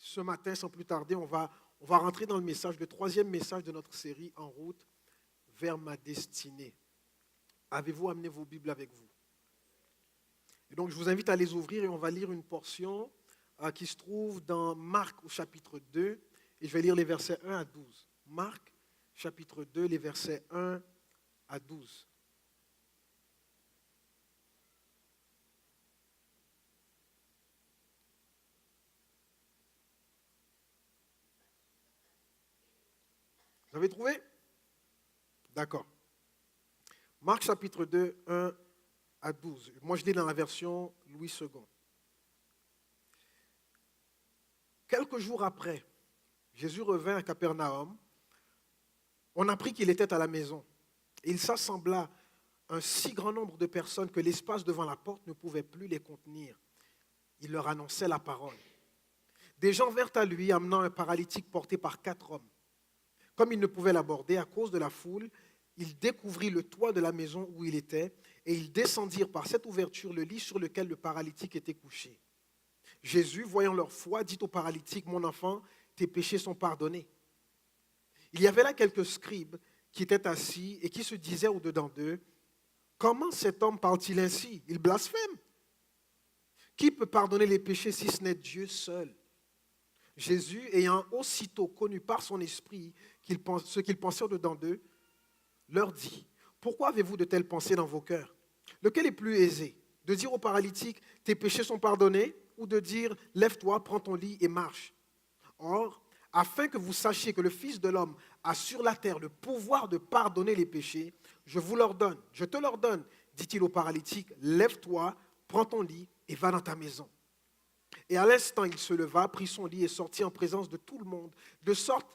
ce matin, sans plus tarder, on va rentrer dans le message, le troisième message de notre série En route vers ma destinée. Avez-vous amené vos Bibles avec vous? Et donc, je vous invite à les ouvrir et on va lire une portion qui se trouve dans Marc au chapitre 2 et je vais lire les versets 1 à 12. Marc, chapitre 2, les versets 1 à 12. Vous avez trouvé? D'accord. Marc chapitre 2, 1 à 12. Moi, je lis dans la version Louis II. Quelques jours après, Jésus revint à Capernaum. On apprit qu'il était à la maison. Et il s'assembla un si grand nombre de personnes que l'espace devant la porte ne pouvait plus les contenir. Il leur annonçait la parole. Des gens vinrent à lui, amenant un paralytique porté par 4 hommes. Comme il ne pouvait l'aborder à cause de la foule, il découvrit le toit de la maison où il était, et ils descendirent par cette ouverture le lit sur lequel le paralytique était couché. Jésus, voyant leur foi, dit au paralytique, « Mon enfant, tes péchés sont pardonnés. » Il y avait là quelques scribes qui étaient assis et qui se disaient au-dedans d'eux, « Comment cet homme parle-t-il ainsi? Il blasphème. Qui peut pardonner les péchés si ce n'est Dieu seul? » Jésus, ayant aussitôt connu par son esprit ce qu'ils pensaient au-dedans d'eux, leur dit, « Pourquoi avez-vous de telles pensées dans vos cœurs? Lequel est plus aisé, de dire au paralytique, « Tes péchés sont pardonnés » ou de dire, « Lève-toi, prends ton lit et marche » Or, afin que vous sachiez que le Fils de l'homme a sur la terre le pouvoir de pardonner les péchés, je te leur donne, dit-il au paralytique, « Lève-toi, prends ton lit et va dans ta maison. » Et à l'instant, il se leva, prit son lit et sortit en présence de tout le monde, de sorte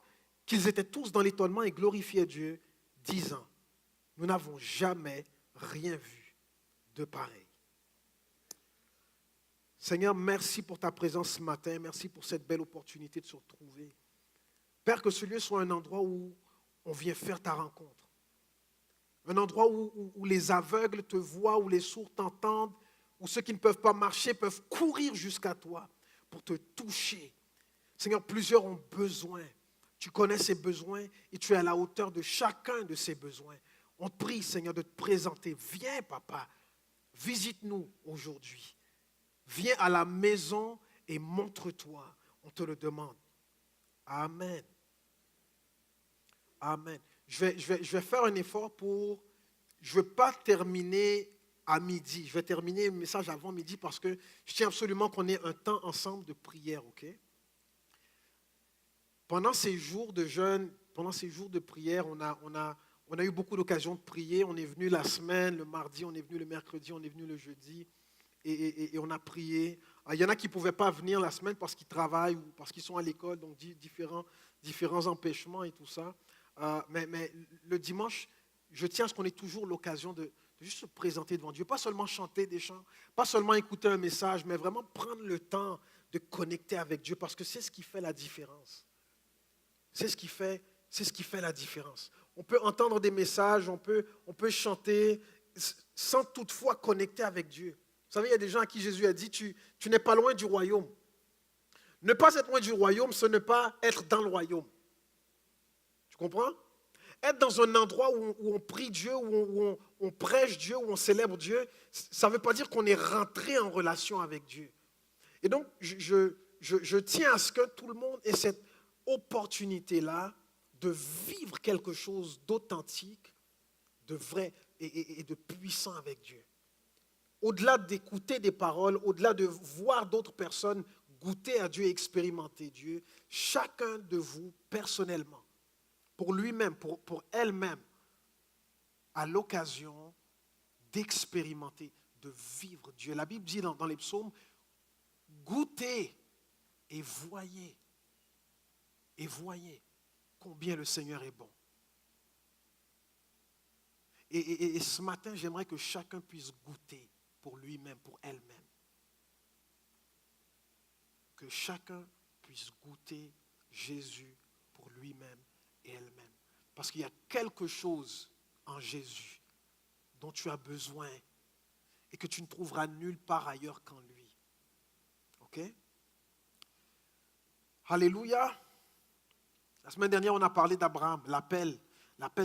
qu'ils étaient tous dans l'étonnement et glorifiaient Dieu, disant, « Nous n'avons jamais rien vu de pareil. » Seigneur, merci pour ta présence ce matin, merci pour cette belle opportunité de se retrouver. Père, que ce lieu soit un endroit où on vient faire ta rencontre. Un endroit où les aveugles te voient, où les sourds t'entendent, où ceux qui ne peuvent pas marcher peuvent courir jusqu'à toi pour te toucher. Seigneur, plusieurs ont besoin. Tu connais ces besoins et tu es à la hauteur de chacun de ces besoins. On te prie, Seigneur, de te présenter. Viens, Papa, visite-nous aujourd'hui. Viens à la maison et montre-toi. On te le demande. Amen. Amen. Je vais faire un effort je ne vais pas terminer à midi. Je vais terminer le message avant midi parce que je tiens absolument qu'on ait un temps ensemble de prière, ok? Pendant ces jours de jeûne, pendant ces jours de prière, on a eu beaucoup d'occasions de prier. On est venu la semaine, le mardi, on est venu le mercredi, on est venu le jeudi et on a prié. Il y en a qui ne pouvaient pas venir la semaine parce qu'ils travaillent ou parce qu'ils sont à l'école, donc différents empêchements et tout ça. Mais le dimanche, je tiens à ce qu'on ait toujours l'occasion de juste se présenter devant Dieu. Pas seulement chanter des chants, pas seulement écouter un message, mais vraiment prendre le temps de connecter avec Dieu parce que c'est ce qui fait la différence. C'est ce qui fait la différence. On peut entendre des messages, on peut chanter sans toutefois connecter avec Dieu. Vous savez, il y a des gens à qui Jésus a dit, tu n'es pas loin du royaume. Ne pas être loin du royaume, ce n'est pas être dans le royaume. Tu comprends? Être dans un endroit où on prie Dieu, où on prêche Dieu, où on célèbre Dieu, ça ne veut pas dire qu'on est rentré en relation avec Dieu. Et donc, je tiens à ce que tout le monde ait cette opportunité-là de vivre quelque chose d'authentique, de vrai et de puissant avec Dieu. Au-delà d'écouter des paroles, au-delà de voir d'autres personnes goûter à Dieu et expérimenter Dieu, chacun de vous, personnellement, pour lui-même, pour elle-même, a l'occasion d'expérimenter, de vivre Dieu. La Bible dit dans les psaumes, goûtez et voyez combien le Seigneur est bon. Et ce matin, j'aimerais que chacun puisse goûter pour lui-même, pour elle-même. Que chacun puisse goûter Jésus pour lui-même et elle-même. Parce qu'il y a quelque chose en Jésus dont tu as besoin et que tu ne trouveras nulle part ailleurs qu'en lui. OK? Alléluia. La semaine dernière, on a parlé d'Abraham, l'appel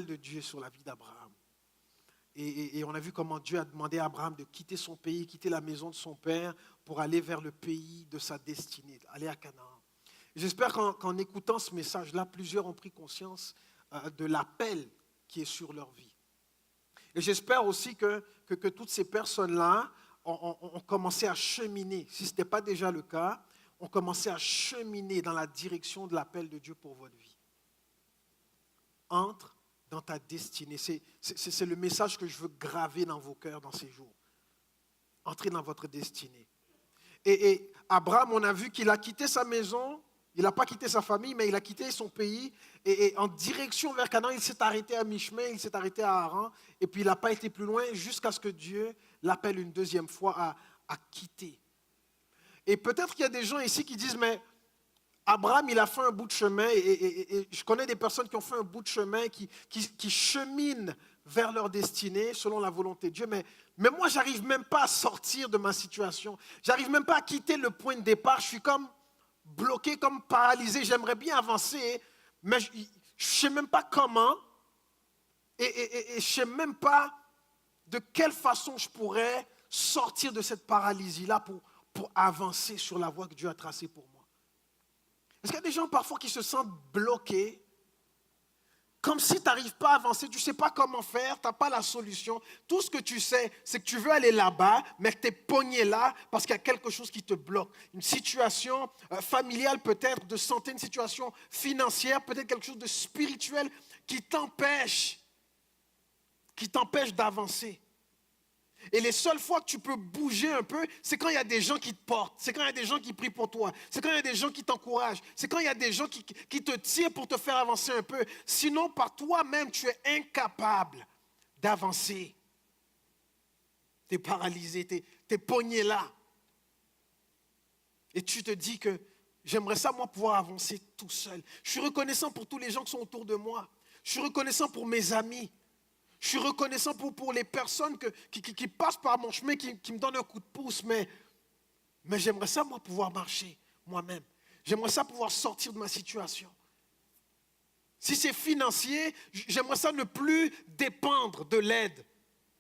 de Dieu sur la vie d'Abraham. Et on a vu comment Dieu a demandé à Abraham de quitter son pays, quitter la maison de son père pour aller vers le pays de sa destinée, aller à Canaan. J'espère qu'en écoutant ce message-là, plusieurs ont pris conscience de l'appel qui est sur leur vie. Et j'espère aussi que toutes ces personnes-là ont commencé à cheminer, si ce n'était pas déjà le cas, ont commencé à cheminer dans la direction de l'appel de Dieu pour votre vie. Entre dans ta destinée. C'est le message que je veux graver dans vos cœurs dans ces jours. Entrez dans votre destinée. Et Abraham, on a vu qu'il a quitté sa maison, il n'a pas quitté sa famille, mais il a quitté son pays. Et en direction vers Canaan, il s'est arrêté à mi-chemin, il s'est arrêté à Haran. Et puis il n'a pas été plus loin jusqu'à ce que Dieu l'appelle une deuxième fois à quitter. Et peut-être qu'il y a des gens ici qui disent, mais Abraham, il a fait un bout de chemin, et je connais des personnes qui ont fait un bout de chemin, qui cheminent vers leur destinée selon la volonté de Dieu, mais moi, je n'arrive même pas à sortir de ma situation. Je n'arrive même pas à quitter le point de départ. Je suis comme bloqué, comme paralysé. J'aimerais bien avancer, mais je ne sais même pas comment, et je ne sais même pas de quelle façon je pourrais sortir de cette paralysie-là pour avancer sur la voie que Dieu a tracée pour moi. Est-ce qu'il y a des gens parfois qui se sentent bloqués, comme si tu n'arrives pas à avancer, tu ne sais pas comment faire, tu n'as pas la solution. Tout ce que tu sais, c'est que tu veux aller là-bas, mais que tu es pogné là parce qu'il y a quelque chose qui te bloque. Une situation familiale peut-être, de santé, une situation financière, peut-être quelque chose de spirituel qui t'empêche d'avancer. Et les seules fois que tu peux bouger un peu, c'est quand il y a des gens qui te portent, c'est quand il y a des gens qui prient pour toi, c'est quand il y a des gens qui t'encouragent, c'est quand il y a des gens qui te tirent pour te faire avancer un peu. Sinon, par toi-même, tu es incapable d'avancer. Tu es paralysé, tu es pogné là. Et tu te dis que j'aimerais ça, moi, pouvoir avancer tout seul. Je suis reconnaissant pour tous les gens qui sont autour de moi. Je suis reconnaissant pour mes amis. Je suis reconnaissant pour les personnes qui passent par mon chemin, qui me donnent un coup de pouce, mais j'aimerais ça, moi, pouvoir marcher moi-même. J'aimerais ça pouvoir sortir de ma situation. Si c'est financier, j'aimerais ça ne plus dépendre de l'aide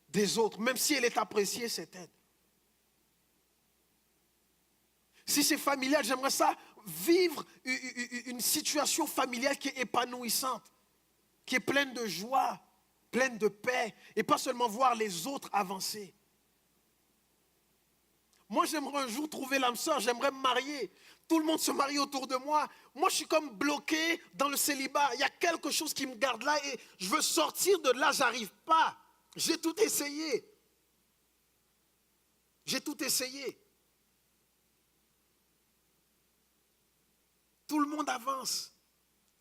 des autres, même si elle est appréciée, cette aide. Si c'est familial, j'aimerais ça vivre une situation familiale qui est épanouissante, qui est pleine de joie, pleine de paix, et pas seulement voir les autres avancer. Moi, j'aimerais un jour trouver l'âme sœur, j'aimerais me marier. Tout le monde se marie autour de moi. Moi, je suis comme bloqué dans le célibat. Il y a quelque chose qui me garde là et je veux sortir de là, j'arrive pas. J'ai tout essayé. J'ai tout essayé. Tout le monde avance.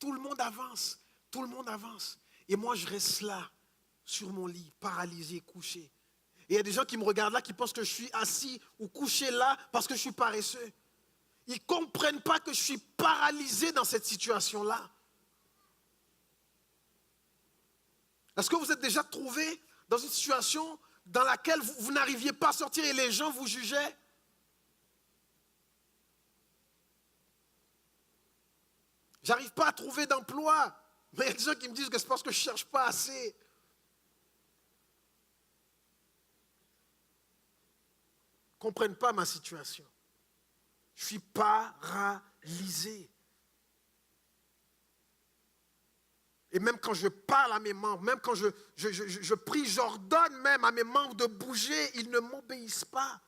Tout le monde avance. Tout le monde avance. Et moi, je reste là, sur mon lit, paralysé, couché. Et il y a des gens qui me regardent là, qui pensent que je suis assis ou couché là parce que je suis paresseux. Ils ne comprennent pas que je suis paralysé dans cette situation-là. Est-ce que vous êtes déjà trouvé dans une situation dans laquelle vous n'arriviez pas à sortir et les gens vous jugeaient? J'arrive pas à trouver d'emploi. Mais il y a des gens qui me disent que c'est parce que je ne cherche pas assez. Ils ne comprennent pas ma situation. Je suis paralysé. Et même quand je parle à mes membres, même quand je prie, j'ordonne même à mes membres de bouger, ils ne m'obéissent pas.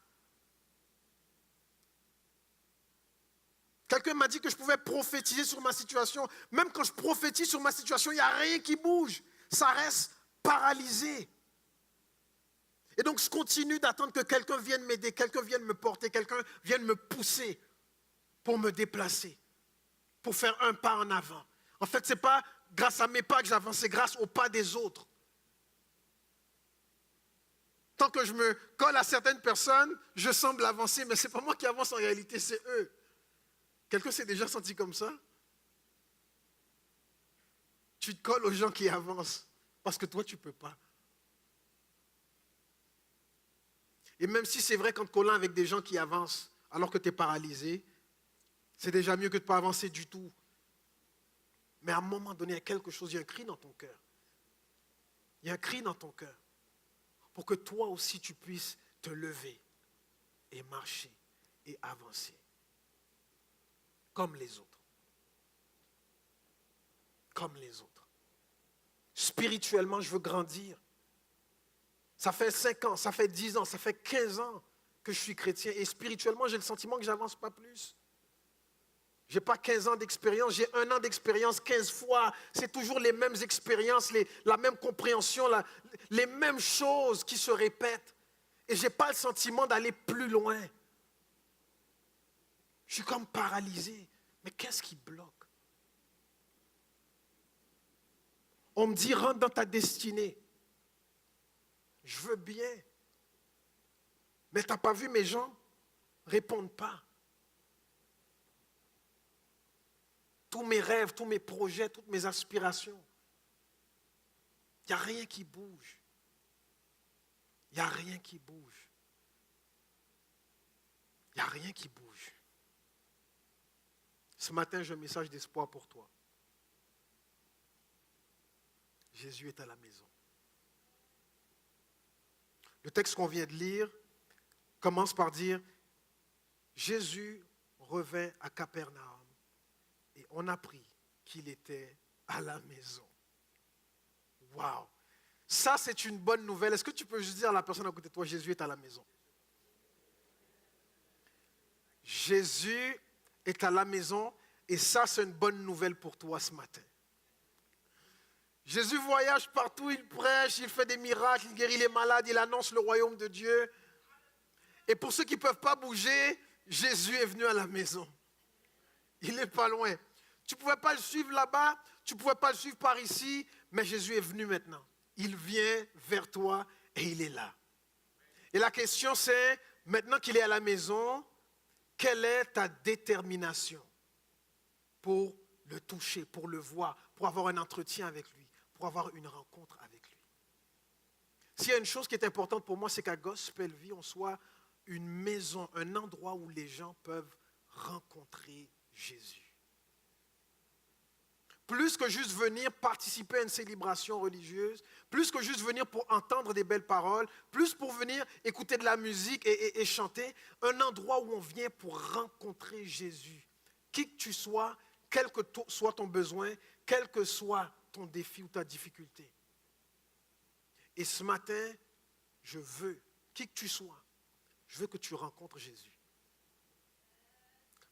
Quelqu'un m'a dit que je pouvais prophétiser sur ma situation. Même quand je prophétise sur ma situation, il n'y a rien qui bouge. Ça reste paralysé. Et donc, je continue d'attendre que quelqu'un vienne m'aider, quelqu'un vienne me porter, quelqu'un vienne me pousser pour me déplacer, pour faire un pas en avant. En fait, ce n'est pas grâce à mes pas que j'avance, c'est grâce aux pas des autres. Tant que je me colle à certaines personnes, je semble avancer, mais ce n'est pas moi qui avance en réalité, c'est eux. Quelqu'un s'est déjà senti comme ça? Tu te colles aux gens qui avancent, parce que toi, tu ne peux pas. Et même si c'est vrai qu'en te collant avec des gens qui avancent, alors que tu es paralysé, C'est déjà mieux que de ne pas avancer du tout. Mais à un moment donné, il y a quelque chose, il y a un cri dans ton cœur. Il y a un cri dans ton cœur pour que toi aussi tu puisses te lever et marcher et avancer comme les autres. Comme les autres. Spirituellement, je veux grandir. Ça fait 5 ans, ça fait 10 ans, ça fait 15 ans que je suis chrétien et spirituellement, j'ai le sentiment que je n'avance pas plus. Je n'ai pas 15 ans d'expérience, j'ai 1 an d'expérience 15 fois. C'est toujours les mêmes expériences, la même compréhension, les mêmes choses qui se répètent. Et je n'ai pas le sentiment d'aller plus loin. Je suis comme paralysé. Mais qu'est-ce qui bloque? On me dit, rentre dans ta destinée. Je veux bien. Mais tu n'as pas vu mes gens ne répondent pas. Tous mes rêves, tous mes projets, toutes mes aspirations. Il n'y a rien qui bouge. Il n'y a rien qui bouge. Il n'y a rien qui bouge. Ce matin, j'ai un message d'espoir pour toi. Jésus est à la maison. Le texte qu'on vient de lire commence par dire « Jésus revint à Capernaum et on apprit qu'il était à la maison. » Waouh! Ça, c'est une bonne nouvelle. Est-ce que tu peux juste dire à la personne à côté de toi « Jésus est à la maison » ? Jésus est à la maison et ça, c'est une bonne nouvelle pour toi ce matin. Jésus voyage partout, il prêche, il fait des miracles, il guérit les malades, il annonce le royaume de Dieu. Et pour ceux qui ne peuvent pas bouger, Jésus est venu à la maison. Il n'est pas loin. Tu ne pouvais pas le suivre là-bas, tu ne pouvais pas le suivre par ici, mais Jésus est venu maintenant. Il vient vers toi et il est là. Et la question c'est, maintenant qu'il est à la maison, quelle est ta détermination pour le toucher, pour le voir, pour avoir un entretien avec lui, pour avoir une rencontre avec lui? S'il y a une chose qui est importante pour moi, c'est qu'à Gospel Vie, on soit une maison, un endroit où les gens peuvent rencontrer Jésus. Plus que juste venir participer à une célébration religieuse, plus que juste venir pour entendre des belles paroles, plus pour venir écouter de la musique et chanter, un endroit où on vient pour rencontrer Jésus. Qui que tu sois, quel que soit ton besoin, quel que soit ton défi ou ta difficulté. Et ce matin, je veux, qui que tu sois, je veux que tu rencontres Jésus.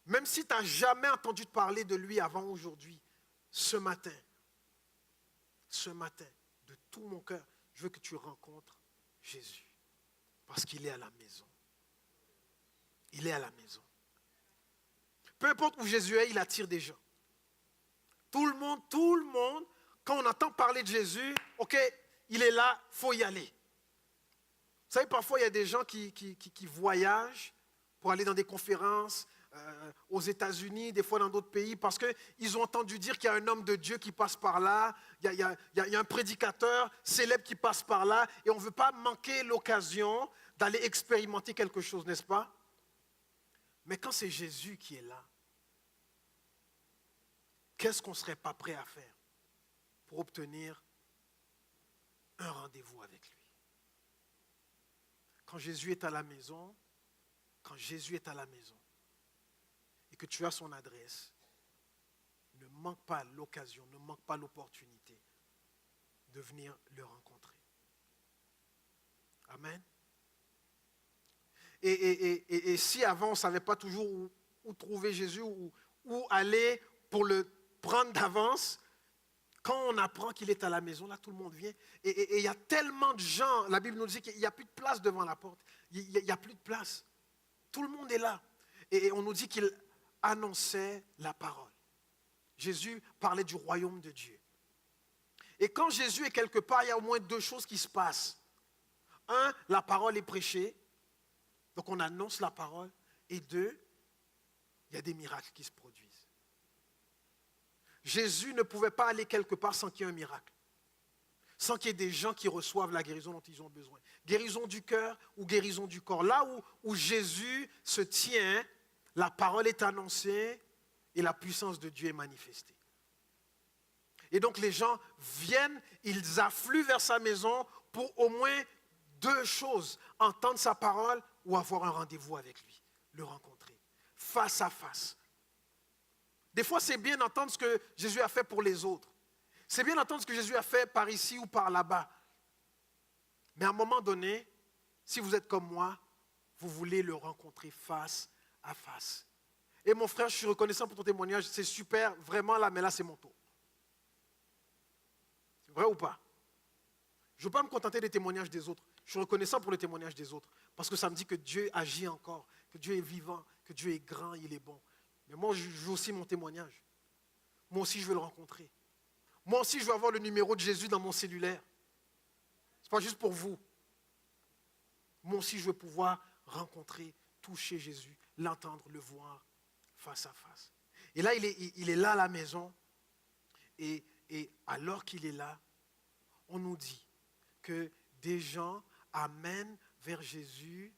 Même si tu n'as jamais entendu parler de lui avant aujourd'hui, ce matin, de tout mon cœur, je veux que tu rencontres Jésus. Parce qu'il est à la maison. Il est à la maison. Peu importe où Jésus est, il attire des gens. Tout le monde, quand on entend parler de Jésus, ok, il est là, il faut y aller. Vous savez, parfois, il y a des gens qui voyagent pour aller dans des conférences aux États-Unis, des fois dans d'autres pays, parce qu'ils ont entendu dire qu'il y a un homme de Dieu qui passe par là, il y a un prédicateur célèbre qui passe par là, et on ne veut pas manquer l'occasion d'aller expérimenter quelque chose, n'est-ce pas? Mais quand c'est Jésus qui est là, qu'est-ce qu'on ne serait pas prêt à faire pour obtenir un rendez-vous avec lui? Quand Jésus est à la maison, et que tu as son adresse, ne manque pas l'occasion, ne manque pas l'opportunité de venir le rencontrer. Amen. Et si avant on ne savait pas toujours où trouver Jésus, où aller pour le prendre d'avance, quand on apprend qu'il est à la maison, là tout le monde vient. Et il y a tellement de gens, la Bible nous dit qu'il n'y a plus de place devant la porte. Il n'y a plus de place. Tout le monde est là. Et on nous dit qu'il annonçait la parole. Jésus parlait du royaume de Dieu. Et quand Jésus est quelque part, il y a au moins 2 choses qui se passent. 1, la parole est prêchée. Donc on annonce la parole. Et 2, il y a des miracles qui se produisent. Jésus ne pouvait pas aller quelque part sans qu'il y ait un miracle. Sans qu'il y ait des gens qui reçoivent la guérison dont ils ont besoin. Guérison du cœur ou guérison du corps. Là où Jésus se tient, la parole est annoncée, et la puissance de Dieu est manifestée. Et donc les gens viennent, ils affluent vers sa maison pour au moins deux choses, entendre sa parole ou avoir un rendez-vous avec lui, le rencontrer, face à face. Des fois, c'est bien d'entendre ce que Jésus a fait pour les autres. C'est bien d'entendre ce que Jésus a fait par ici ou par là-bas. Mais à un moment donné, si vous êtes comme moi, vous voulez le rencontrer face à face. Et mon frère, je suis reconnaissant pour ton témoignage, c'est super, vraiment là, mais là c'est mon tour. C'est vrai ou pas? Je ne veux pas me contenter des témoignages des autres. Je suis reconnaissant pour le témoignage des autres, parce que ça me dit que Dieu agit encore, que Dieu est vivant, que Dieu est grand, il est bon. Mais moi, je veux aussi mon témoignage. Moi aussi, je veux le rencontrer. Moi aussi, je veux avoir le numéro de Jésus dans mon cellulaire. Ce n'est pas juste pour vous. Moi aussi, je veux pouvoir rencontrer, toucher Jésus, l'entendre, le voir face à face. Et là, il est là à la maison. Et alors qu'il est là, on nous dit que des gens amènent vers Jésus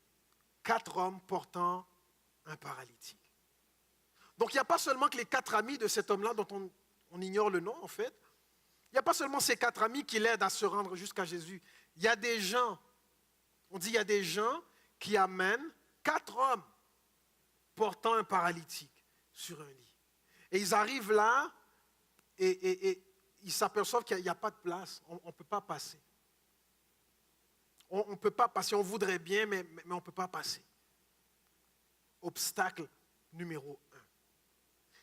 4 hommes portant un paralytique. Donc, il n'y a pas seulement que les 4 amis de cet homme-là dont on ignore le nom, en fait. Il n'y a pas seulement ces 4 amis qui l'aident à se rendre jusqu'à Jésus. Il y a des gens, on dit il y a des gens qui amènent 4 hommes portant un paralytique sur un lit. Et ils arrivent là et ils s'aperçoivent qu'il n'y a pas de place. On ne peut pas passer. On ne peut pas passer. On voudrait bien, mais on ne peut pas passer. Obstacle numéro 1.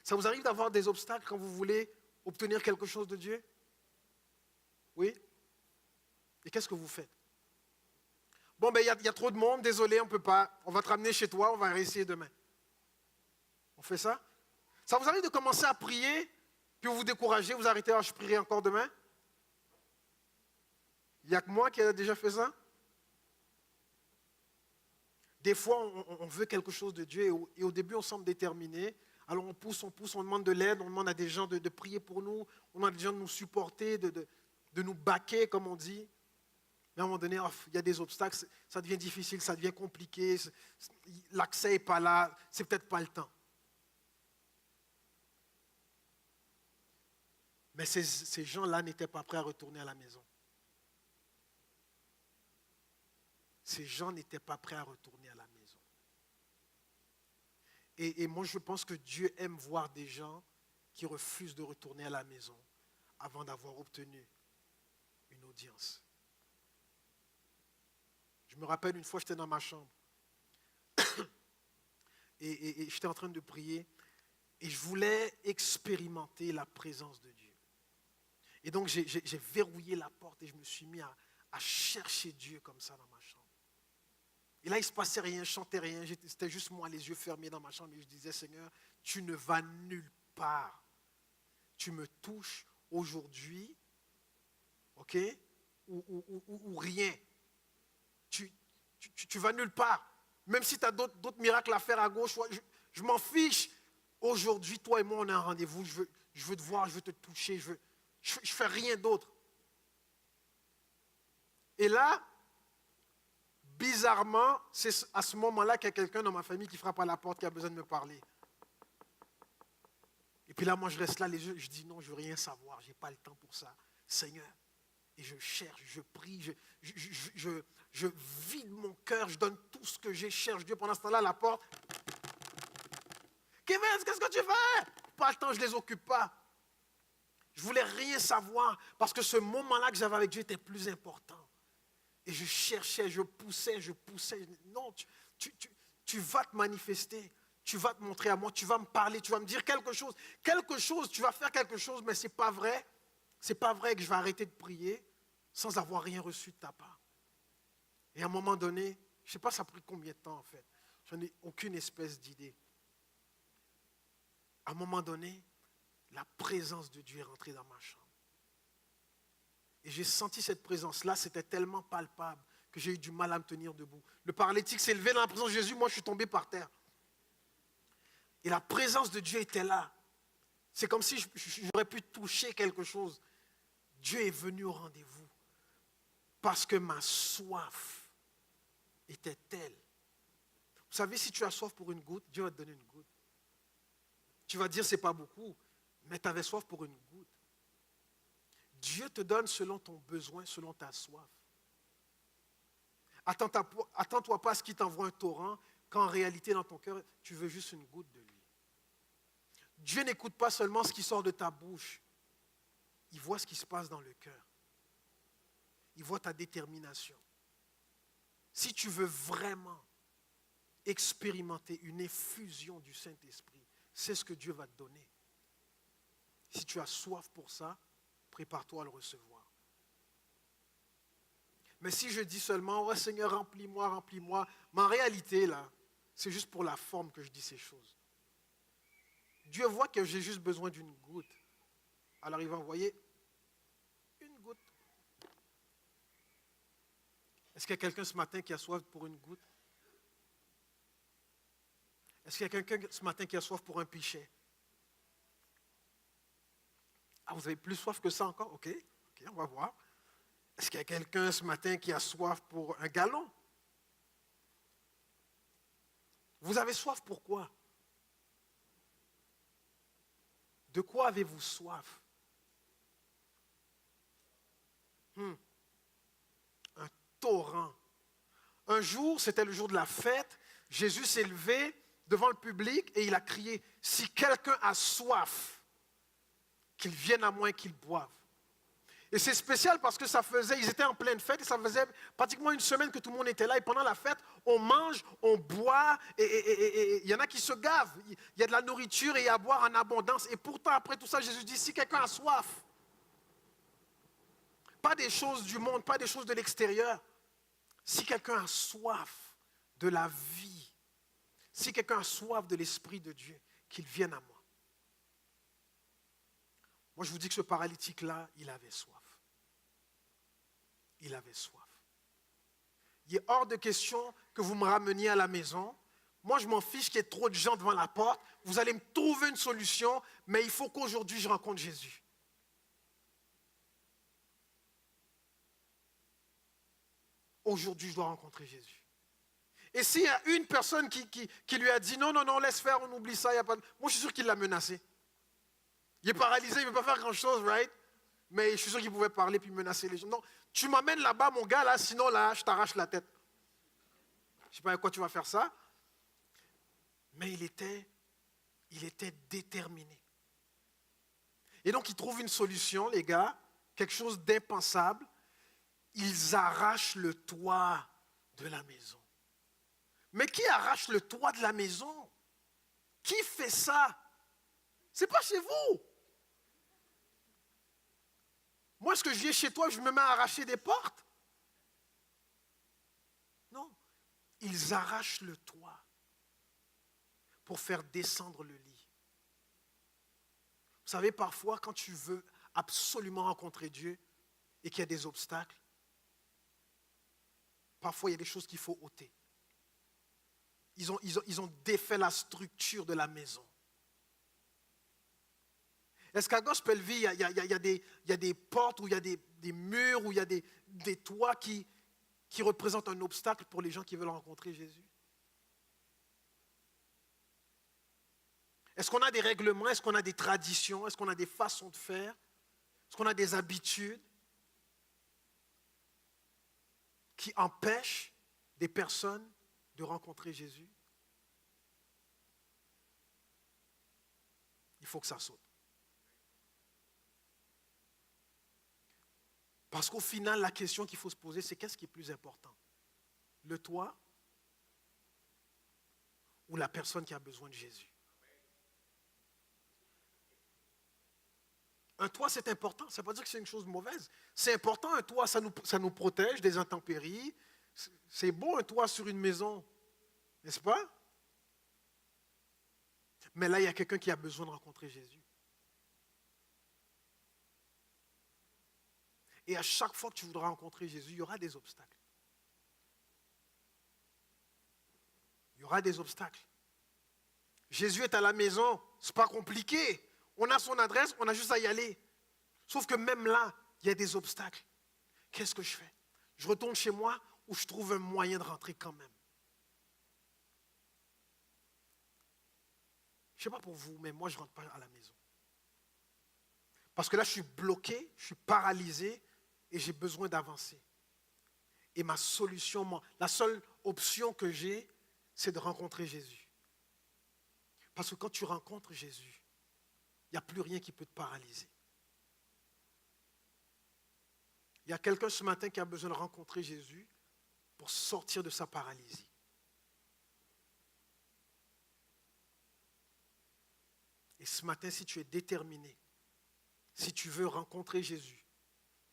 Ça vous arrive d'avoir des obstacles quand vous voulez obtenir quelque chose de Dieu? Oui? Et qu'est-ce que vous faites? Bon, ben, il y a trop de monde, désolé, on ne peut pas. On va te ramener chez toi, on va réessayer demain. On fait ça? Ça vous arrive de commencer à prier, puis vous vous découragez, vous arrêtez, je prierai encore demain? Il n'y a que moi qui a déjà fait ça? Des fois, on veut quelque chose de Dieu et au début, on semble déterminé. Alors on pousse, on demande de l'aide, on demande à des gens de prier pour nous, on demande à des gens de nous supporter, de nous baquer, comme on dit. Mais à un moment donné, il y a des obstacles, ça devient difficile, ça devient compliqué, l'accès n'est pas là, c'est peut-être pas le temps. Mais ces gens-là n'étaient pas prêts à retourner à la maison. Ces gens n'étaient pas prêts à retourner à la maison. Et moi, je pense que Dieu aime voir des gens qui refusent de retourner à la maison avant d'avoir obtenu une audience. Je me rappelle une fois, j'étais dans ma chambre et j'étais en train de prier et je voulais expérimenter la présence de Dieu. Et donc, j'ai verrouillé la porte et je me suis mis à chercher Dieu comme ça dans ma chambre. Et là, il ne se passait rien, je ne chantais rien, c'était juste moi, les yeux fermés dans ma chambre et je disais, Seigneur, tu ne vas nulle part. Tu me touches aujourd'hui, ok, ou rien. Tu vas nulle part. Même si tu as d'autres miracles à faire à gauche, je m'en fiche. Aujourd'hui, toi et moi, on a un rendez-vous. Je veux te voir, je veux te toucher. Je ne fais rien d'autre. Et là, bizarrement, c'est à ce moment-là qu'il y a quelqu'un dans ma famille qui frappe à la porte, qui a besoin de me parler. Et puis là, moi, je reste là, les yeux, je dis non, je ne veux rien savoir, je n'ai pas le temps pour ça. Seigneur, et je cherche, je prie, je vide mon cœur, je donne tout ce que j'ai, je cherche Dieu. Pendant ce temps-là, à la porte, Kevin, qu'est-ce que tu fais? Pas le temps, je ne les occupe pas. Je ne voulais rien savoir, parce que ce moment-là que j'avais avec Dieu était plus important. Et je cherchais, je poussais. Non, tu vas te manifester, tu vas te montrer à moi, tu vas me parler, tu vas me dire quelque chose, tu vas faire quelque chose, mais ce n'est pas vrai. Ce n'est pas vrai que je vais arrêter de prier sans avoir rien reçu de ta part. Et à un moment donné, je ne sais pas ça a pris combien de temps en fait, je n'ai aucune espèce d'idée. À un moment donné, la présence de Dieu est rentrée dans ma chambre. Et j'ai senti cette présence-là, c'était tellement palpable que j'ai eu du mal à me tenir debout. Le paralytique s'est levé dans la présence de Jésus, moi je suis tombé par terre. Et la présence de Dieu était là. C'est comme si j'aurais pu toucher quelque chose. Dieu est venu au rendez-vous parce que ma soif était telle. Vous savez, si tu as soif pour une goutte, Dieu va te donner une goutte. Tu vas dire, c'est pas beaucoup, mais tu avais soif pour une goutte. Dieu te donne selon ton besoin, selon ta soif. Attends-toi pas à ce qu'il t'envoie un torrent, quand en réalité, dans ton cœur, tu veux juste une goutte de lui. Dieu n'écoute pas seulement ce qui sort de ta bouche. Il voit ce qui se passe dans le cœur. Il voit ta détermination. Si tu veux vraiment expérimenter une effusion du Saint-Esprit, c'est ce que Dieu va te donner. Si tu as soif pour ça, prépare-toi à le recevoir. Mais si je dis seulement, oh Seigneur, remplis-moi, mais en réalité, là, c'est juste pour la forme que je dis ces choses. Dieu voit que j'ai juste besoin d'une goutte. Alors il va envoyer une goutte. Est-ce qu'il y a quelqu'un ce matin qui a soif pour une goutte? Est-ce qu'il y a quelqu'un ce matin qui a soif pour un pichet? Ah, vous avez plus soif que ça encore? Ok, on va voir. Est-ce qu'il y a quelqu'un ce matin qui a soif pour un gallon? Vous avez soif pour quoi? De quoi avez-vous soif? Un torrent. Un jour, c'était le jour de la fête, Jésus s'est levé devant le public et il a crié, « Si quelqu'un a soif, qu'il vienne à moi et qu'il boive. » Et c'est spécial parce que ils étaient en pleine fête et ça faisait pratiquement une semaine que tout le monde était là. Et pendant la fête, on mange, on boit et il y en a qui se gavent. Il y a de la nourriture et il y a à boire en abondance. Et pourtant, après tout ça, Jésus dit, si quelqu'un a soif, pas des choses du monde, pas des choses de l'extérieur. Si quelqu'un a soif de la vie, si quelqu'un a soif de l'Esprit de Dieu, qu'il vienne à moi. Moi, je vous dis que ce paralytique-là, il avait soif. Il avait soif. Il est hors de question que vous me rameniez à la maison. Moi, je m'en fiche qu'il y ait trop de gens devant la porte. Vous allez me trouver une solution, mais il faut qu'aujourd'hui, je rencontre Jésus. Aujourd'hui, je dois rencontrer Jésus. Et s'il y a une personne qui lui a dit non, laisse faire, on oublie ça, il y a pas de... Moi, je suis sûr qu'il l'a menacé. Il est paralysé, il ne peut pas faire grand-chose, right? Mais je suis sûr qu'il pouvait parler puis menacer les gens. Non, tu m'amènes là-bas, mon gars, là, sinon, là, je t'arrache la tête. Je ne sais pas à quoi tu vas faire ça. Mais il était déterminé. Et donc, il trouve une solution, les gars, quelque chose d'impensable. Ils arrachent le toit de la maison. Mais qui arrache le toit de la maison? Qui fait ça? Ce n'est pas chez vous. Moi, est-ce que je viens chez toi et je me mets à arracher des portes? Non. Ils arrachent le toit pour faire descendre le lit. Vous savez, parfois, quand tu veux absolument rencontrer Dieu et qu'il y a des obstacles, parfois, il y a des choses qu'il faut ôter. Ils ont défait la structure de la maison. Est-ce qu'à Gospel Vie, il y a des portes, ou il y a des murs, ou il y a des toits qui représentent un obstacle pour les gens qui veulent rencontrer Jésus? Est-ce qu'on a des règlements? Est-ce qu'on a des traditions? Est-ce qu'on a des façons de faire? Est-ce qu'on a des habitudes qui empêchent des personnes de rencontrer Jésus? Il faut que ça saute. Parce qu'au final, la question qu'il faut se poser, c'est qu'est-ce qui est plus important? Le toit ou la personne qui a besoin de Jésus? Un toit, c'est important. Ça ne veut pas dire que c'est une chose mauvaise. C'est important, un toit, ça nous protège des intempéries. C'est beau, un toit sur une maison, n'est-ce pas? Mais là, il y a quelqu'un qui a besoin de rencontrer Jésus. Et à chaque fois que tu voudras rencontrer Jésus, il y aura des obstacles. Il y aura des obstacles. Jésus est à la maison, ce n'est pas compliqué. On a son adresse, on a juste à y aller. Sauf que même là, il y a des obstacles. Qu'est-ce que je fais? Je retourne chez moi ou je trouve un moyen de rentrer quand même? Je ne sais pas pour vous, mais moi, je ne rentre pas à la maison. Parce que là, je suis bloqué, je suis paralysé et j'ai besoin d'avancer. Et ma solution, la seule option que j'ai, c'est de rencontrer Jésus. Parce que quand tu rencontres Jésus, il n'y a plus rien qui peut te paralyser. Il y a quelqu'un ce matin qui a besoin de rencontrer Jésus pour sortir de sa paralysie. Et ce matin, si tu es déterminé, si tu veux rencontrer Jésus,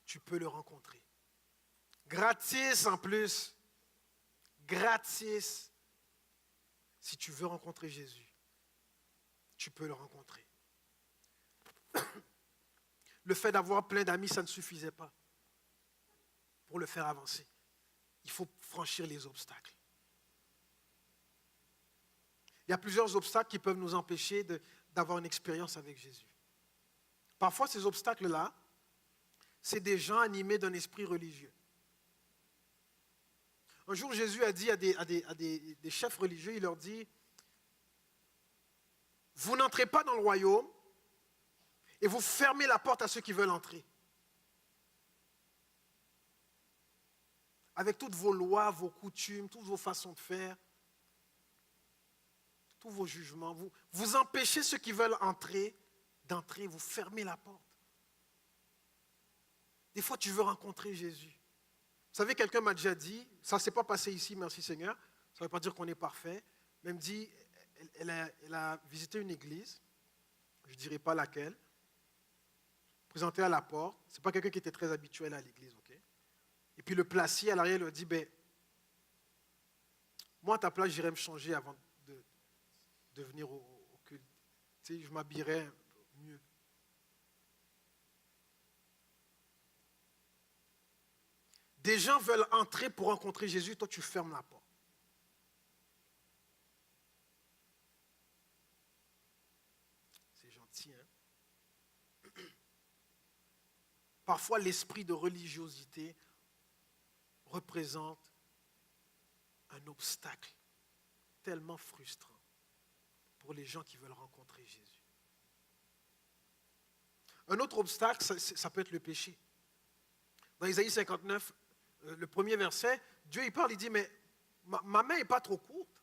tu peux le rencontrer. Gratis en plus. Gratis. Si tu veux rencontrer Jésus, tu peux le rencontrer. Le fait d'avoir plein d'amis, ça ne suffisait pas pour le faire avancer. Il faut franchir les obstacles. Il y a plusieurs obstacles qui peuvent nous empêcher d'avoir une expérience avec Jésus. Parfois, ces obstacles-là, c'est des gens animés d'un esprit religieux. Un jour, Jésus a dit à des chefs religieux, il leur dit, « Vous n'entrez pas dans le royaume et vous fermez la porte à ceux qui veulent entrer. » Avec toutes vos lois, vos coutumes, toutes vos façons de faire, tous vos jugements, vous empêchez ceux qui veulent entrer d'entrer, vous fermez la porte. Des fois, tu veux rencontrer Jésus. Vous savez, quelqu'un m'a déjà dit, ça ne s'est pas passé ici, merci Seigneur, ça ne veut pas dire qu'on est parfait, mais elle me dit, elle a visité une église, je ne dirai pas laquelle, présentée à la porte, ce n'est pas quelqu'un qui était très habituel à l'église, ok? Et puis le placier à l'arrière lui a dit, ben, moi à ta place, j'irais me changer avant de venir au culte. Tu sais, je m'habillerais mieux. Des gens veulent entrer pour rencontrer Jésus, toi tu fermes la porte. C'est gentil, hein? Parfois, l'esprit de religiosité représente un obstacle tellement frustrant pour les gens qui veulent rencontrer Jésus. Un autre obstacle, ça peut être le péché. Dans Isaïe 59, le premier verset, Dieu il parle, il dit, mais ma main n'est pas trop courte.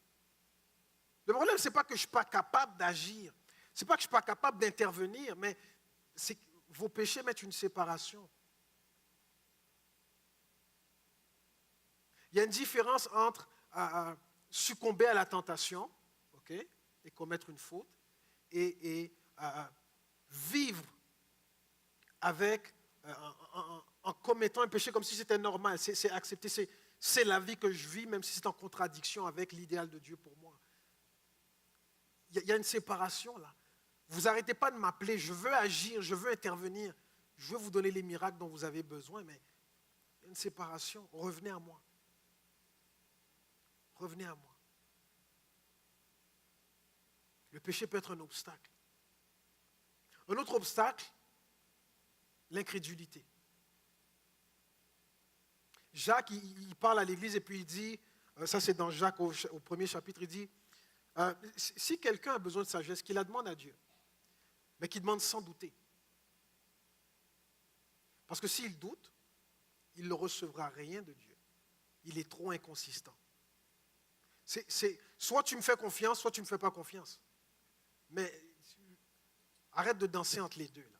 Le problème, ce n'est pas que je ne suis pas capable d'agir, ce n'est pas que je ne suis pas capable d'intervenir, mais c'est que vos péchés mettent une séparation. Il y a une différence entre succomber à la tentation, okay, et commettre une faute, et vivre avec, en commettant un péché comme si c'était normal, c'est accepter, c'est la vie que je vis, même si c'est en contradiction avec l'idéal de Dieu pour moi. Il y a une séparation là. Vous n'arrêtez pas de m'appeler, je veux agir, je veux intervenir, je veux vous donner les miracles dont vous avez besoin, mais il y a une séparation. Revenez à moi. Revenez à moi. Le péché peut être un obstacle. Un autre obstacle, l'incrédulité. Jacques, il parle à l'église et puis il dit, ça c'est dans Jacques au premier chapitre, il dit, si quelqu'un a besoin de sagesse, qu'il la demande à Dieu, mais qu'il demande sans douter. Parce que s'il doute, il ne recevra rien de Dieu. Il est trop inconsistant. Soit tu me fais confiance, soit tu ne me fais pas confiance. Mais arrête de danser entre les deux. Là.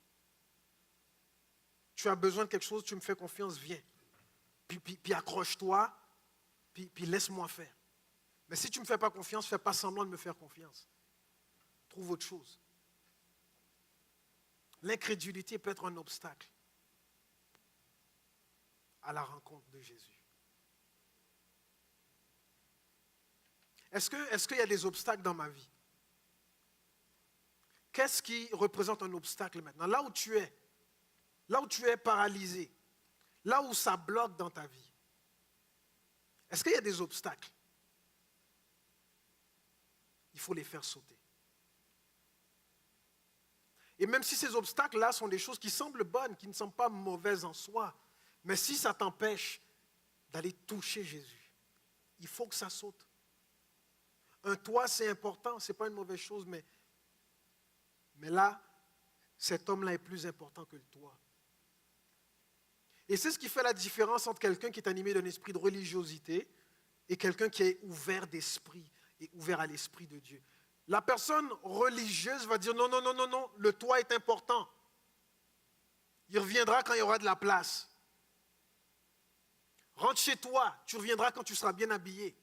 Tu as besoin de quelque chose, tu me fais confiance, viens. Puis accroche-toi, puis laisse-moi faire. Mais si tu ne me fais pas confiance, fais pas semblant de me faire confiance. Trouve autre chose. L'incrédulité peut être un obstacle à la rencontre de Jésus. Est-ce qu'il y a des obstacles dans ma vie? Qu'est-ce qui représente un obstacle maintenant? Là où tu es paralysé, là où ça bloque dans ta vie, est-ce qu'il y a des obstacles? Il faut les faire sauter. Et même si ces obstacles-là sont des choses qui semblent bonnes, qui ne sont pas mauvaises en soi, mais si ça t'empêche d'aller toucher Jésus, il faut que ça saute. Un toit, c'est important, ce n'est pas une mauvaise chose, mais Mais là, cet homme-là est plus important que toi. Et c'est ce qui fait la différence entre quelqu'un qui est animé d'un esprit de religiosité et quelqu'un qui est ouvert d'esprit et ouvert à l'esprit de Dieu. La personne religieuse va dire non, non, non, non, non, le toit est important. Il reviendra quand il y aura de la place. Rentre chez toi, tu reviendras quand tu seras bien habillé.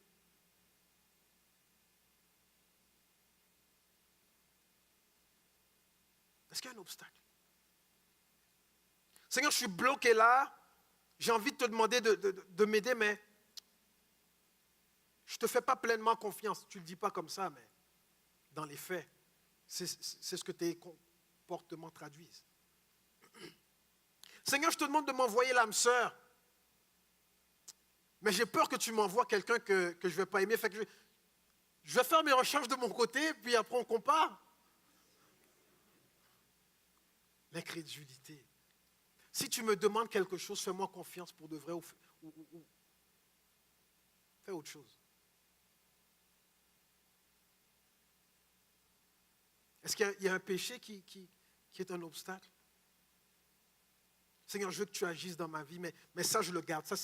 Est-ce qu'il y a un obstacle? Seigneur, je suis bloqué là. J'ai envie de te demander de m'aider, mais je ne te fais pas pleinement confiance. Tu ne le dis pas comme ça, mais dans les faits, c'est ce que tes comportements traduisent. Seigneur, je te demande de m'envoyer l'âme sœur. Mais j'ai peur que tu m'envoies quelqu'un que je ne vais pas aimer. Fait que je vais faire mes recherches de mon côté, puis après on compare. L'incrédulité. Si tu me demandes quelque chose, fais-moi confiance pour de vrai ou fais autre chose. Est-ce qu'il y a un péché qui est un obstacle? Seigneur, je veux que tu agisses dans ma vie, mais ça, je le garde. Ça,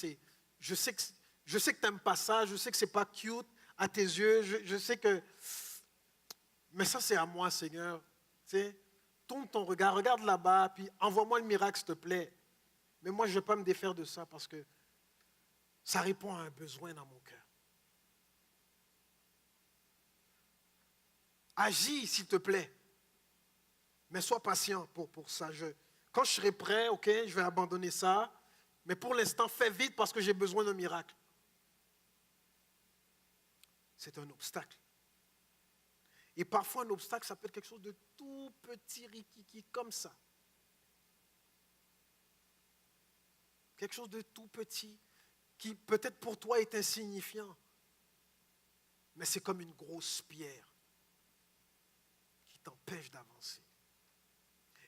je sais que tu n'aimes pas ça, je sais que ce n'est pas cute à tes yeux, je sais que... Mais ça, c'est à moi, Seigneur. Tu sais, tourne ton regard, regarde là-bas, puis envoie-moi le miracle, s'il te plaît. Mais moi, je ne vais pas me défaire de ça parce que ça répond à un besoin dans mon cœur. Agis, s'il te plaît. Mais sois patient pour ça. Quand je serai prêt, ok, je vais abandonner ça. Mais pour l'instant, fais vite parce que j'ai besoin d'un miracle. C'est un obstacle. Et parfois, un obstacle, ça peut être quelque chose de tout petit, rikiki, comme ça. Quelque chose de tout petit, qui peut-être pour toi est insignifiant. Mais c'est comme une grosse pierre qui t'empêche d'avancer.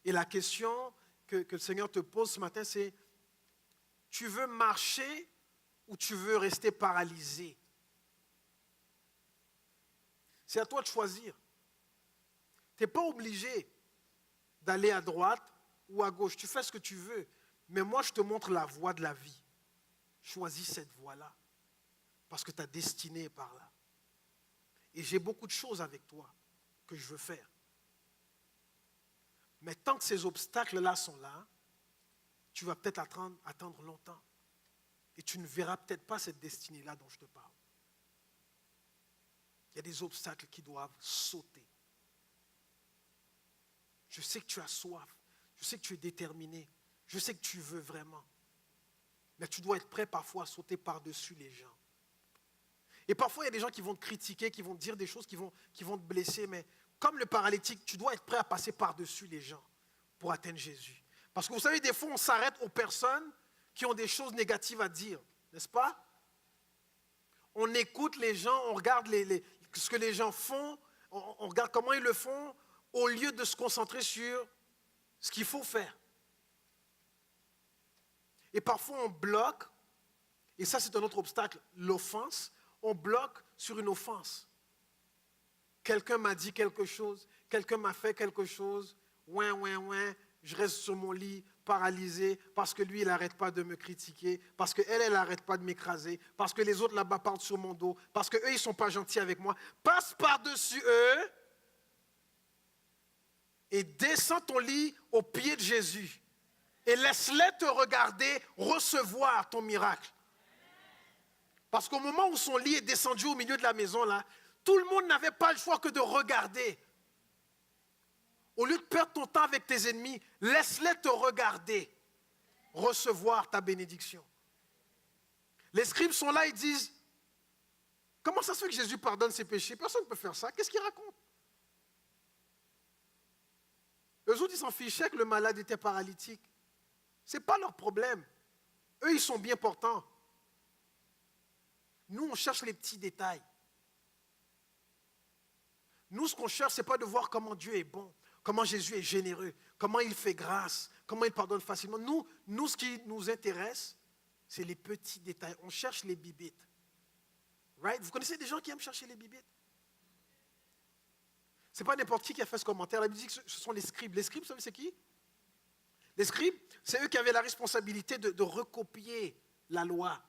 Et la question que le Seigneur te pose ce matin, c'est, tu veux marcher ou tu veux rester paralysé? C'est à toi de choisir. Tu n'es pas obligé d'aller à droite ou à gauche. Tu fais ce que tu veux. Mais moi, je te montre la voie de la vie. Choisis cette voie-là. Parce que ta destinée est par là. Et j'ai beaucoup de choses avec toi que je veux faire. Mais tant que ces obstacles-là sont là, tu vas peut-être attendre longtemps. Et tu ne verras peut-être pas cette destinée-là dont je te parle. Il y a des obstacles qui doivent sauter. Je sais que tu as soif. Je sais que tu es déterminé. Je sais que tu veux vraiment. Mais tu dois être prêt parfois à sauter par-dessus les gens. Et parfois, il y a des gens qui vont te critiquer, qui vont te dire des choses qui vont te blesser. Mais comme le paralytique, tu dois être prêt à passer par-dessus les gens pour atteindre Jésus. Parce que vous savez, des fois, on s'arrête aux personnes qui ont des choses négatives à dire. N'est-ce pas? On écoute les gens, on regarde ce que les gens font, on regarde comment ils le font, au lieu de se concentrer sur ce qu'il faut faire. Et parfois, on bloque, et ça, c'est un autre obstacle, l'offense. On bloque sur une offense. Quelqu'un m'a dit quelque chose, quelqu'un m'a fait quelque chose, je reste sur mon lit, paralysé, parce que lui, il n'arrête pas de me critiquer, parce qu'elle n'arrête pas de m'écraser, parce que les autres là-bas parlent sur mon dos, parce qu'eux, ils ne sont pas gentils avec moi. Passe par-dessus eux et descends ton lit au pied de Jésus. Et laisse-les te regarder recevoir ton miracle. Parce qu'au moment où son lit est descendu au milieu de la maison, là, tout le monde n'avait pas le choix que de regarder. Au lieu de perdre ton temps avec tes ennemis, laisse-les te regarder recevoir ta bénédiction. Les scribes sont là, ils disent, comment ça se fait que Jésus pardonne ses péchés? Personne ne peut faire ça. Qu'est-ce qu'il raconte? Eux autres, ils s'en fichaient que le malade était paralytique. Ce n'est pas leur problème. Eux, ils sont bien portants. Nous, on cherche les petits détails. Nous, ce qu'on cherche, ce n'est pas de voir comment Dieu est bon, comment Jésus est généreux, comment il fait grâce, comment il pardonne facilement. Nous, ce qui nous intéresse, c'est les petits détails. On cherche les bibites. Right? Vous connaissez des gens qui aiment chercher les bibites? Ce n'est pas n'importe qui a fait ce commentaire. La Bible dit que ce sont les scribes. Les scribes, vous savez, c'est qui? Les scribes, c'est eux qui avaient la responsabilité de recopier la loi.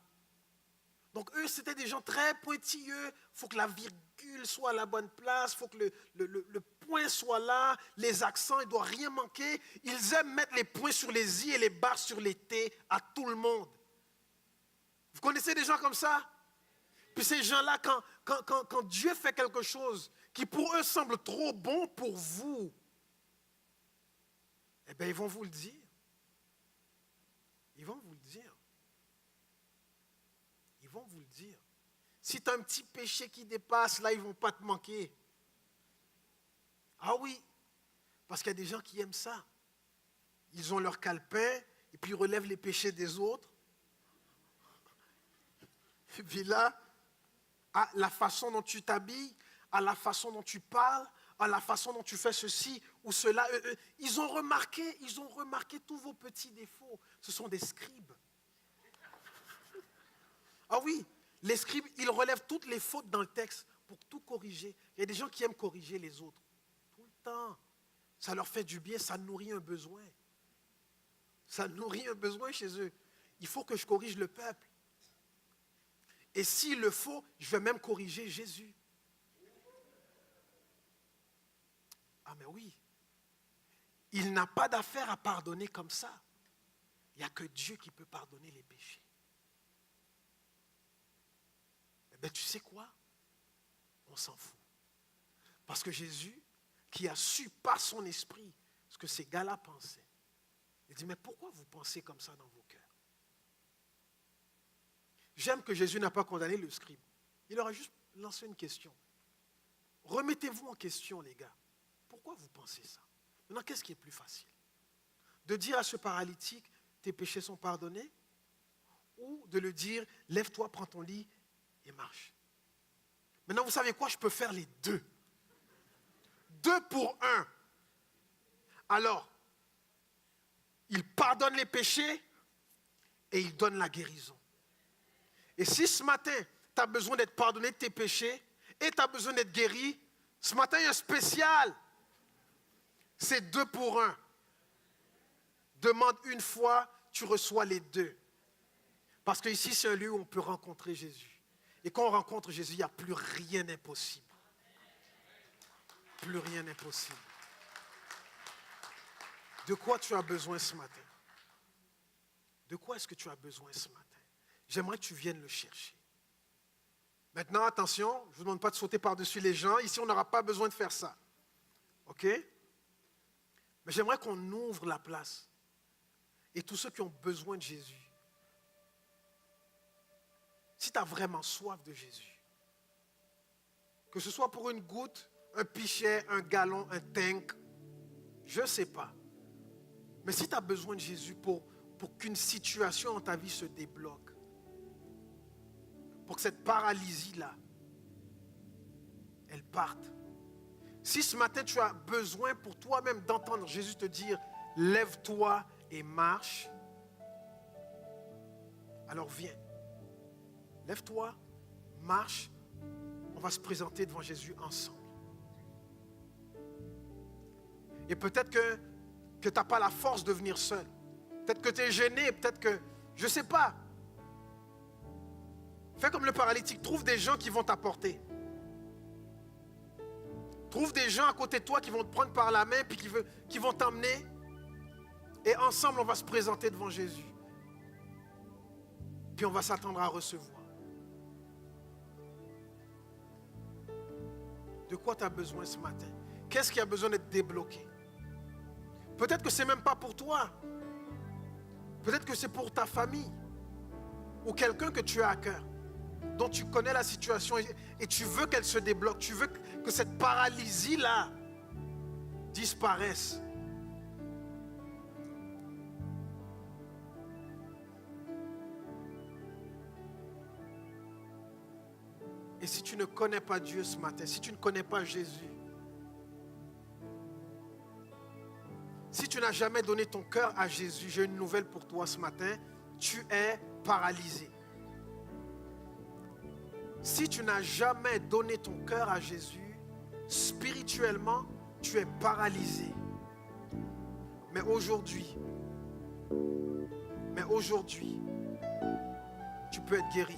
Donc eux, c'était des gens très pointilleux. Il faut que la virgule soit à la bonne place, il faut que le point soit là, les accents, il ne doit rien manquer. Ils aiment mettre les points sur les i et les barres sur les t à tout le monde. Vous connaissez des gens comme ça? Puis ces gens-là, quand Dieu fait quelque chose qui pour eux semble trop bon pour vous, eh bien, ils vont vous le dire. Ils vont vous le dire. Ils vont vous le dire. Si tu as un petit péché qui dépasse, là, ils ne vont pas te manquer. Ah oui, parce qu'il y a des gens qui aiment ça. Ils ont leur calepin, et puis ils relèvent les péchés des autres. Et puis là, à la façon dont tu t'habilles, à la façon dont tu parles, à la façon dont tu fais ceci ou cela. Ils ont remarqué tous vos petits défauts. Ce sont des scribes. Ah oui, les scribes, ils relèvent toutes les fautes dans le texte pour tout corriger. Il y a des gens qui aiment corriger les autres. Tout le temps. Ça leur fait du bien, ça nourrit un besoin. Ça nourrit un besoin chez eux. Il faut que je corrige le peuple. Et s'il le faut, je vais même corriger Jésus. Ah mais oui. Il n'a pas d'affaire à pardonner comme ça. Il n'y a que Dieu qui peut pardonner les péchés. Eh bien, tu sais quoi? On s'en fout. Parce que Jésus, qui a su par son esprit ce que ces gars-là pensaient, il dit, mais pourquoi vous pensez comme ça dans vos cœurs? J'aime que Jésus n'a pas condamné le scribe. Il leur a juste lancé une question. Remettez-vous en question, les gars. Pourquoi vous pensez ça? Maintenant, qu'est-ce qui est plus facile? De dire à ce paralytique, tes péchés sont pardonnés? Ou de le dire, lève-toi, prends ton lit et marche. Maintenant, vous savez quoi? Je peux faire les deux. 2 pour 1. Alors, il pardonne les péchés et il donne la guérison. Et si ce matin, tu as besoin d'être pardonné de tes péchés et tu as besoin d'être guéri, ce matin, il y a un spécial. C'est 2 pour 1. Demande une fois, tu reçois les 2. Parce que ici, c'est un lieu où on peut rencontrer Jésus. Et quand on rencontre Jésus, il n'y a plus rien d'impossible. Plus rien d'impossible. De quoi tu as besoin ce matin? De quoi est-ce que tu as besoin ce matin? J'aimerais que tu viennes le chercher. Maintenant, attention, je ne vous demande pas de sauter par-dessus les gens. Ici, on n'aura pas besoin de faire ça. OK? Mais j'aimerais qu'on ouvre la place. Et tous ceux qui ont besoin de Jésus, si tu as vraiment soif de Jésus, que ce soit pour une goutte, un pichet, un gallon, un tank, je ne sais pas. Mais si tu as besoin de Jésus pour qu'une situation dans ta vie se débloque, pour que cette paralysie-là, elle parte. Si ce matin tu as besoin pour toi-même d'entendre Jésus te dire, lève-toi et marche, alors viens. Lève-toi, marche, on va se présenter devant Jésus ensemble. Et peut-être que tu n'as pas la force de venir seul. Peut-être que tu es gêné, peut-être que, je ne sais pas. Fais comme le paralytique, trouve des gens qui vont t'apporter. Trouve des gens à côté de toi qui vont te prendre par la main puis qui vont t'emmener. Et ensemble, on va se présenter devant Jésus. Puis on va s'attendre à recevoir. De quoi tu as besoin ce matin? Qu'est-ce qui a besoin d'être débloqué? Peut-être que ce n'est même pas pour toi. Peut-être que c'est pour ta famille. Ou quelqu'un que tu as à cœur, dont tu connais la situation et tu veux qu'elle se débloque. Tu veux que cette paralysie-là disparaisse. Et si tu ne connais pas Dieu ce matin, si tu ne connais pas Jésus, si tu n'as jamais donné ton cœur à Jésus, j'ai une nouvelle pour toi ce matin, tu es paralysé. Si tu n'as jamais donné ton cœur à Jésus, Spirituellement, tu es paralysé. Mais aujourd'hui, tu peux être guéri.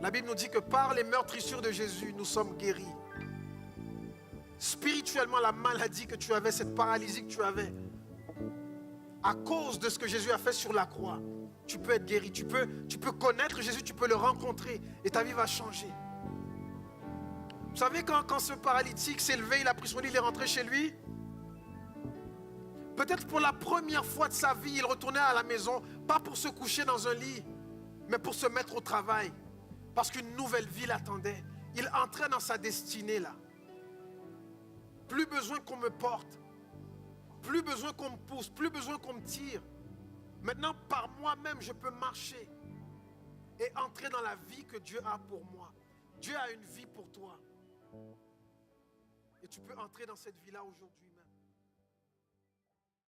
La Bible nous dit que par les meurtrissures de Jésus, nous sommes guéris. Spirituellement, la maladie que tu avais, cette paralysie que tu avais, à cause de ce que Jésus a fait sur la croix, tu peux être guéri. Tu peux connaître Jésus, tu peux le rencontrer et ta vie va changer. Vous savez, quand ce paralytique s'est levé, il a pris son lit, il est rentré chez lui. Peut-être pour la première fois de sa vie, il retournait à la maison, pas pour se coucher dans un lit, mais pour se mettre au travail. Parce qu'une nouvelle vie l'attendait. Il entrait dans sa destinée là. Plus besoin qu'on me porte. Plus besoin qu'on me pousse. Plus besoin qu'on me tire. Maintenant, par moi-même, je peux marcher. Et entrer dans la vie que Dieu a pour moi. Dieu a une vie pour toi. Et tu peux entrer dans cette vie-là aujourd'hui même.